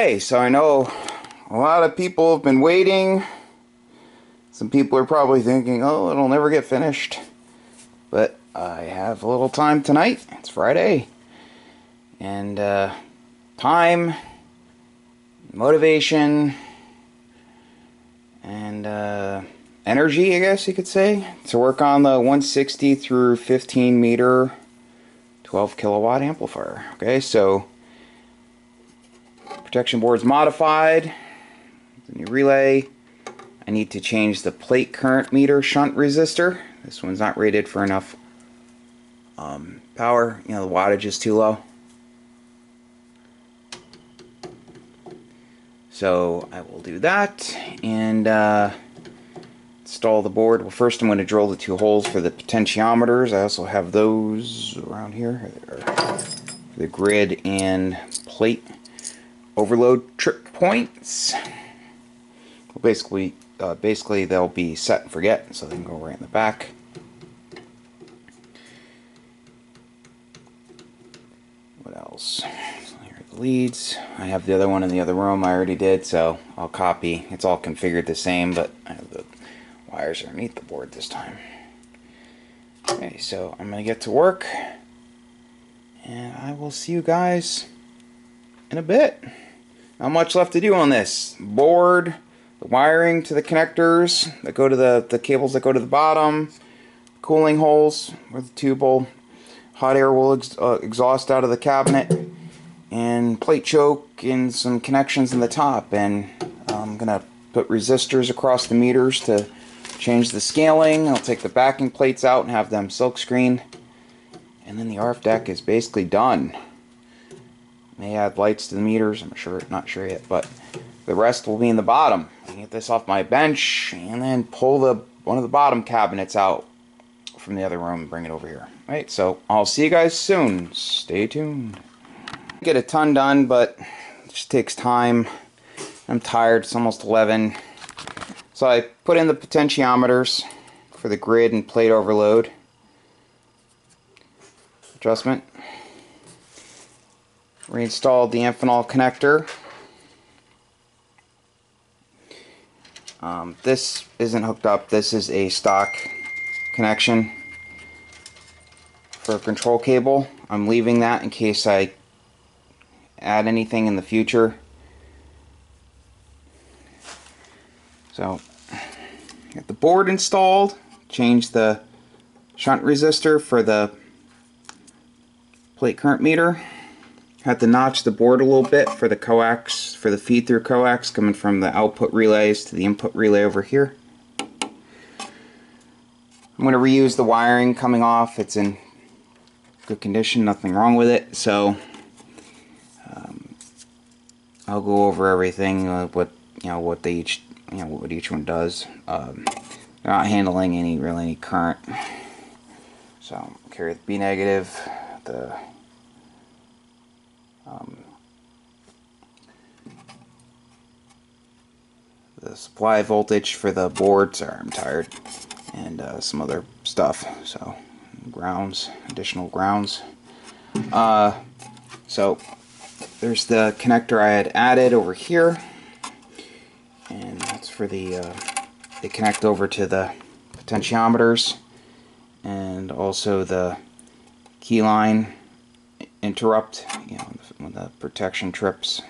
Hey, so I know a lot of people have been waiting. Some people are probably thinking, oh, it'll never get finished. But I have a little time tonight. It's Friday. And time, motivation, and energy, I guess you could say, to work on the 160 through 15 meter 12 kilowatt amplifier. Okay, so protection board's modified. The new relay. I need to change the plate current meter shunt resistor. This one's not rated for enough power. You know, the wattage is too low. So I will do that and install the board. Well, first I'm going to drill the two holes for the potentiometers. I also have those around here. The grid and plate overload trip points. Well, basically they'll be set and forget, so they can go right in the back. What else? So here are the leads. I have the other one in the other room. I already did, so I'll copy. It's all configured the same, but I have the wires underneath the board this time. Okay, so I'm going to get to work, and I will see you guys in a bit. Not much left to do on this board. The wiring to the connectors that go to the cables that go to the bottom, cooling holes where the tube will, hot air will exhaust out of the cabinet, and plate choke and some connections in the top. And I'm gonna put resistors across the meters to change the scaling. I'll take the backing plates out and have them silk screened, and then the RF deck is basically done. May add lights to the meters. I'm not sure yet, but the rest will be in the bottom. I can get this off my bench and then pull one of the bottom cabinets out from the other room and bring it over here. Right, so I'll see you guys soon. Stay tuned. Get a ton done, but it just takes time. I'm tired. It's almost 11. So I put in the potentiometers for the grid and plate overload adjustment. Reinstalled the Amphenol connector. This isn't hooked up. This is a stock connection for a control cable. I'm leaving that in case I add anything in the future. So, get the board installed. Change the shunt resistor for the plate current meter. Had to notch the board a little bit for the coax, for the feed through coax coming from the output relays to the input relay over here. I'm going to reuse the wiring coming off. It's in good condition, nothing wrong with it. So I'll go over everything, what each one does. They're not handling any current. So carry the B negative, the supply voltage for the board. Sorry, I'm tired. And some other stuff. So grounds, additional grounds. So there's the connector I had added over here, and that's for they connect over to the potentiometers and also the key line interrupt, when the protection trips.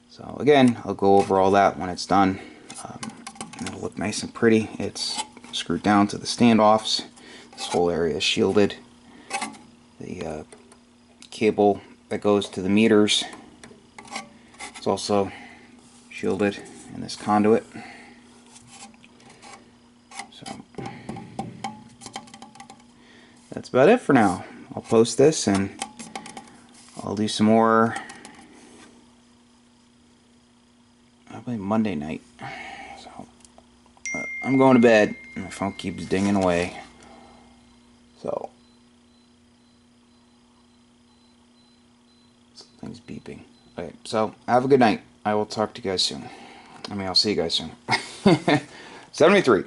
So again, I'll go over all that when it's done. It'll look nice and pretty. It's screwed down to the standoffs. This whole area is shielded. The cable that goes to the meters is also shielded in this conduit. So that's about it for now. I'll post this and I'll do some more probably Monday night. So I'm going to bed. My phone keeps dinging away. So something's beeping. Okay, so have a good night. I will talk to you guys soon. I'll see you guys soon. 73.